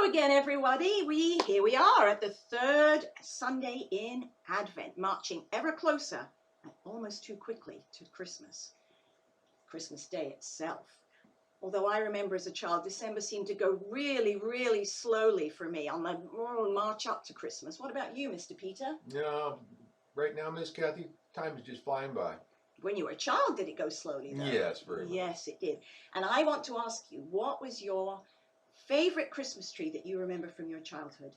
Hello again, everybody. Here we are at the third Sunday in Advent, marching ever closer and almost too quickly to Christmas Day itself. Although I remember as a child, December seemed to go really, really slowly for me on the march up to Christmas. What about you, Mr. Peter? Yeah, right now, Miss Kathy, time is just flying by. When you were a child, did it go slowly, though? Yes, very much. Yes, it did. And I want to ask you, what was your favorite Christmas tree that you remember from your childhood?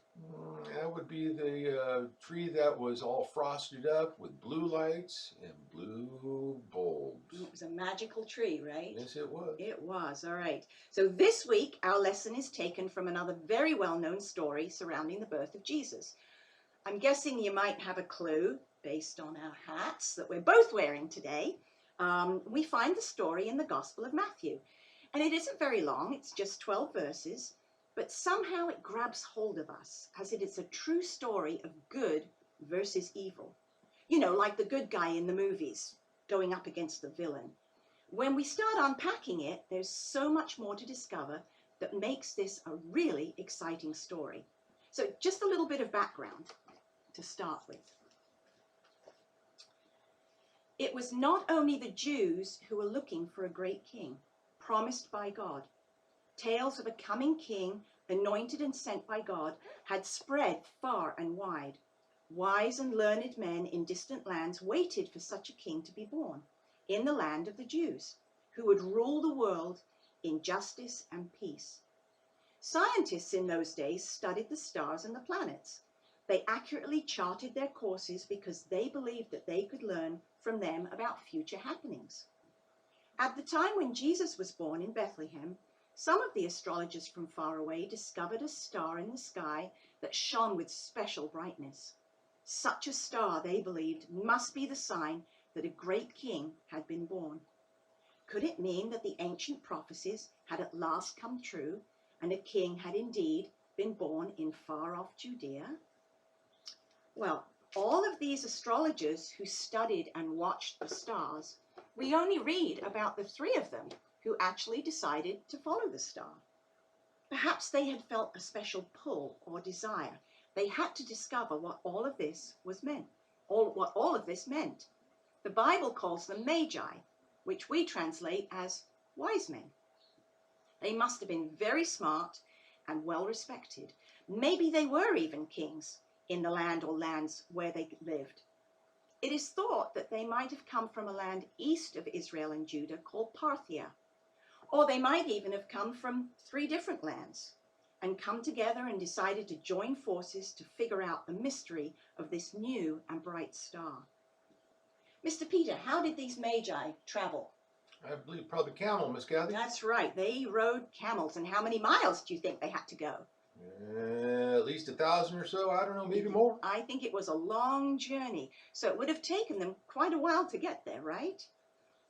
That would be the tree that was all frosted up with blue lights and blue bulbs. It was a magical tree, right? Yes, it was. It was, all right. So this week, our lesson is taken from another very well-known story surrounding the birth of Jesus. I'm guessing you might have a clue based on our hats that we're both wearing today. We find the story in the Gospel of Matthew. And it isn't very long, it's just 12 verses, but somehow it grabs hold of us as it is a true story of good versus evil. You know, like the good guy in the movies going up against the villain. When we start unpacking it, there's so much more to discover that makes this a really exciting story. So just a little bit of background to start with. It was not only the Jews who were looking for a great king, promised by God. Tales of a coming king, anointed and sent by God, had spread far and wide. Wise and learned men in distant lands waited for such a king to be born in the land of the Jews, who would rule the world in justice and peace. Scientists in those days studied the stars and the planets. They accurately charted their courses because they believed that they could learn from them about future happenings. At the time when Jesus was born in Bethlehem, some of the astrologers from far away discovered a star in the sky that shone with special brightness. Such a star, they believed, must be the sign that a great king had been born. Could it mean that the ancient prophecies had at last come true and a king had indeed been born in far-off Judea? Well, all of these astrologers who studied and watched the stars, we only read about the 3 of them who actually decided to follow the star. Perhaps they had felt a special pull or desire. They had to discover what all of this meant. The Bible calls them magi, which we translate as wise men. They must have been very smart and well respected. Maybe they were even kings in the land or lands where they lived. It is thought that they might have come from a land east of Israel and Judah called Parthia, or they might even have come from 3 different lands and come together and decided to join forces to figure out the mystery of this new and bright star. Mr. Peter, how did these magi travel? I believe probably camel, Miss Kathy. That's right, they rode camels. And how many miles do you think they had to go? At least 1,000 or so, I don't know, maybe more. I think it was a long journey, so it would have taken them quite a while to get there, right?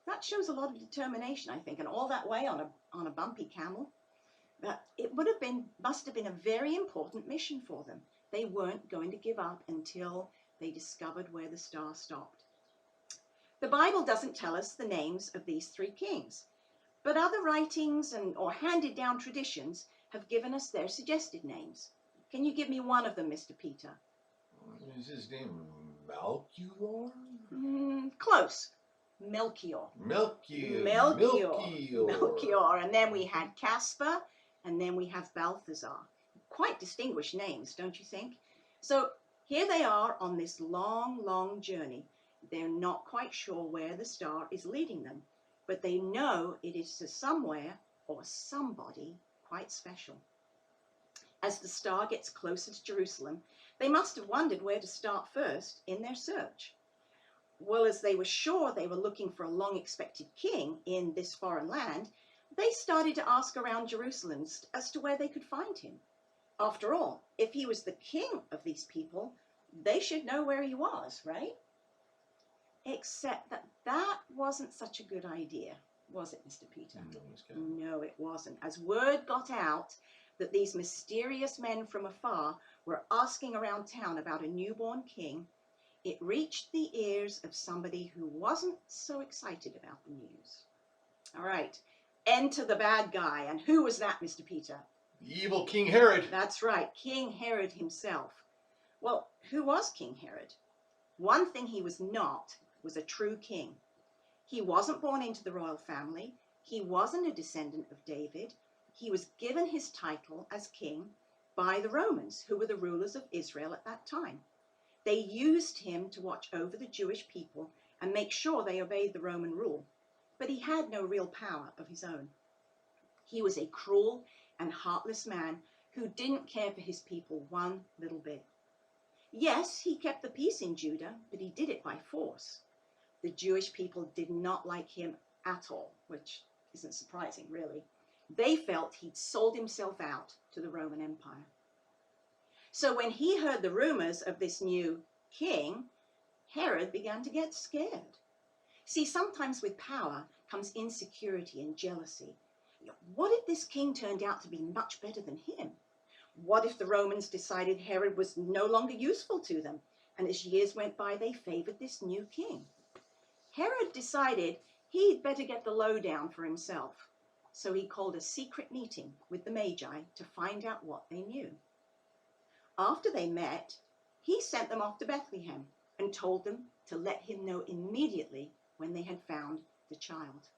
That shows a lot of determination, I think, and all that way on a bumpy camel. But it must have been a very important mission for them. They weren't going to give up until they discovered where the star stopped. The Bible doesn't tell us the names of these 3 kings, but other writings or handed down traditions have given us their suggested names. Can you give me one of them, Mr. Peter? Is his name Melchior? Close. Melchior. Melchior. And then we had Caspar, and then we have Balthazar. Quite distinguished names, don't you think? So here they are on this long, long journey. They're not quite sure where the star is leading them, but they know it is to somewhere or somebody quite special. As the star gets closer to Jerusalem, they must have wondered where to start first in their search. Well, as they were sure they were looking for a long-expected king in this foreign land, they started to ask around Jerusalem as to where they could find him. After all, if he was the king of these people, they should know where he was, right? Except that wasn't such a good idea, was it, Mr. Peter? No, Miss Kathy. No, it wasn't. As word got out that these mysterious men from afar were asking around town about a newborn king, it reached the ears of somebody who wasn't so excited about the news. All right, enter the bad guy. And who was that, Mr. Peter? The evil King Herod. That's right, King Herod himself. Well, who was King Herod? One thing he was not was a true king. He wasn't born into the royal family. He wasn't a descendant of David. He was given his title as king by the Romans, who were the rulers of Israel at that time. They used him to watch over the Jewish people and make sure they obeyed the Roman rule. But he had no real power of his own. He was a cruel and heartless man who didn't care for his people one little bit. Yes, he kept the peace in Judah, but he did it by force. The Jewish people did not like him at all, which isn't surprising, really. They felt he'd sold himself out to the Roman Empire. So when he heard the rumors of this new king, Herod began to get scared. See, sometimes with power comes insecurity and jealousy. What if this king turned out to be much better than him? What if the Romans decided Herod was no longer useful to them, and as years went by, they favored this new king? Herod decided he'd better get the lowdown for himself, so he called a secret meeting with the Magi to find out what they knew. After they met, he sent them off to Bethlehem and told them to let him know immediately when they had found the child.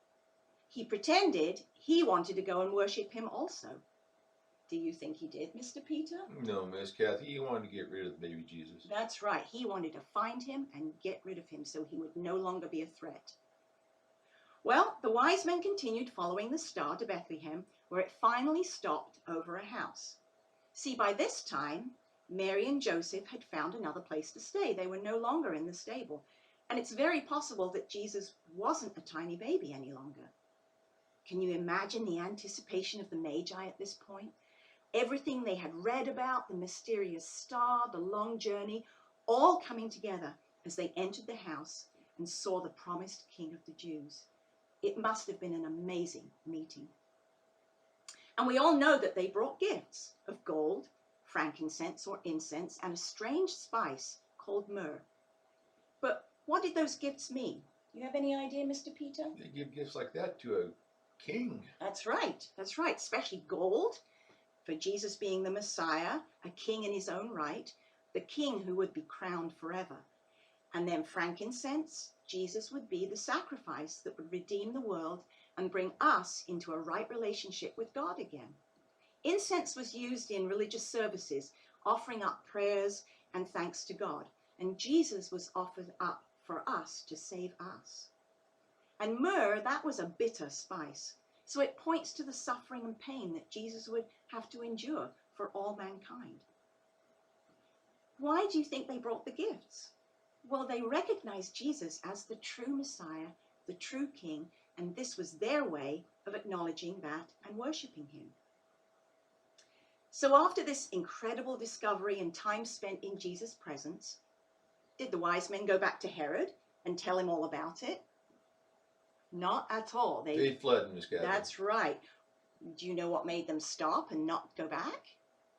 He pretended he wanted to go and worship him also. Do you think he did, Mr. Peter? No, Miss Kathy, he wanted to get rid of the baby Jesus. That's right. He wanted to find him and get rid of him so he would no longer be a threat. Well, the wise men continued following the star to Bethlehem, where it finally stopped over a house. See, by this time, Mary and Joseph had found another place to stay. They were no longer in the stable. And it's very possible that Jesus wasn't a tiny baby any longer. Can you imagine the anticipation of the Magi at this point? Everything they had read about, the mysterious star, the long journey, all coming together as they entered the house and saw the promised King of the Jews. It must have been an amazing meeting. And we all know that they brought gifts of gold, frankincense or incense, and a strange spice called myrrh. But what did those gifts mean? You have any idea, Mr. Peter? They give gifts like that to a king. That's right, especially gold, for Jesus being the Messiah, a king in his own right, the king who would be crowned forever. And then frankincense, Jesus would be the sacrifice that would redeem the world and bring us into a right relationship with God again. Incense was used in religious services, offering up prayers and thanks to God. And Jesus was offered up for us to save us. And myrrh, that was a bitter spice. So it points to the suffering and pain that Jesus would have to endure for all mankind. Why do you think they brought the gifts? Well, they recognized Jesus as the true Messiah, the true King, and this was their way of acknowledging that and worshiping him. So after this incredible discovery and time spent in Jesus' presence, did the wise men go back to Herod and tell him all about it? Not at all. They fled, Miss Kathy. That's right. Do you know what made them stop and not go back?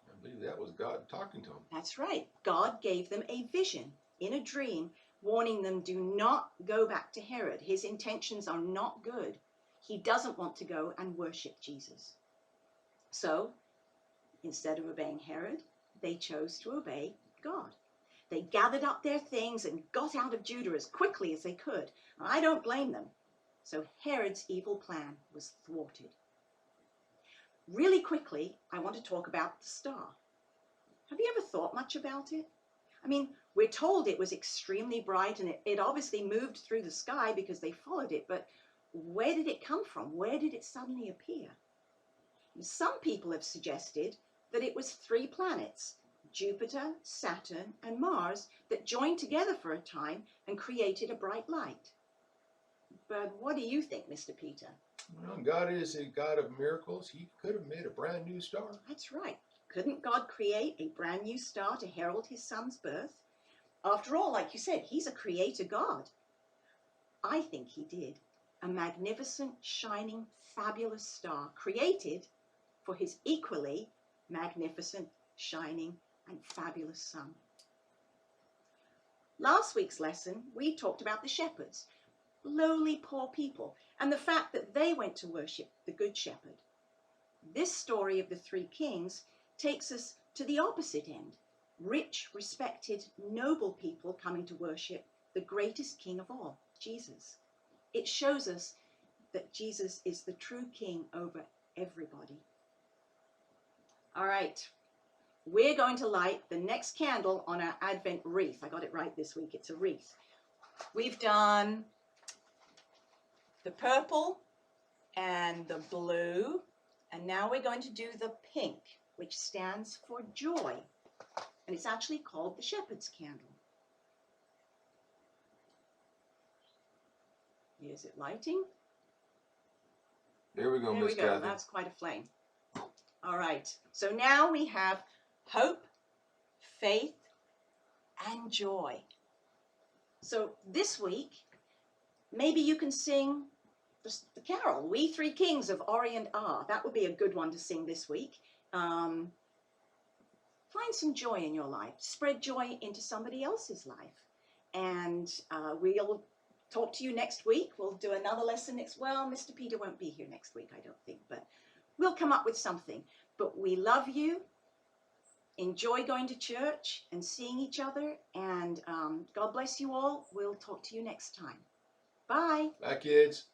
I believe that was God talking to them. That's right. God gave them a vision in a dream, warning them, do not go back to Herod. His intentions are not good. He doesn't want to go and worship Jesus. So, instead of obeying Herod, they chose to obey God. They gathered up their things and got out of Judah as quickly as they could. I don't blame them. So Herod's evil plan was thwarted. Really quickly, I want to talk about the star. Have you ever thought much about it? I mean, we're told it was extremely bright and it obviously moved through the sky because they followed it, but where did it come from? Where did it suddenly appear? Some people have suggested that it was 3 planets, Jupiter, Saturn, and Mars, that joined together for a time and created a bright light. But what do you think, Mr. Peter? Well, God is a God of miracles. He could have made a brand new star. That's right. Couldn't God create a brand new star to herald his son's birth? After all, like you said, he's a creator God. I think he did. A magnificent, shining, fabulous star created for his equally magnificent, shining, and fabulous son. Last week's lesson, we talked about the shepherds, lowly, poor people, and the fact that they went to worship the Good Shepherd. This story of the three kings takes us to the opposite end. Rich, respected, noble people coming to worship the greatest king of all, Jesus. It shows us that Jesus is the true king over everybody. All right, we're going to light the next candle on our Advent wreath. I got it right this week, it's a wreath. We've done the purple and the blue, and now we're going to do the pink, which stands for joy. And it's actually called the shepherd's candle. Is it lighting? There we go, There Miss we go. Kathy. That's quite a flame. All right. So now we have hope, faith, and joy. So this week, maybe you can sing the carol, We Three Kings of Orient Are. That would be a good one to sing this week. Find some joy in your life. Spread joy into somebody else's life. And we'll talk to you next week. We'll do another lesson next. Well, Mr. Peter won't be here next week, I don't think, but we'll come up with something. But we love you. Enjoy going to church and seeing each other. And God bless you all. We'll talk to you next time. Bye. Bye, kids.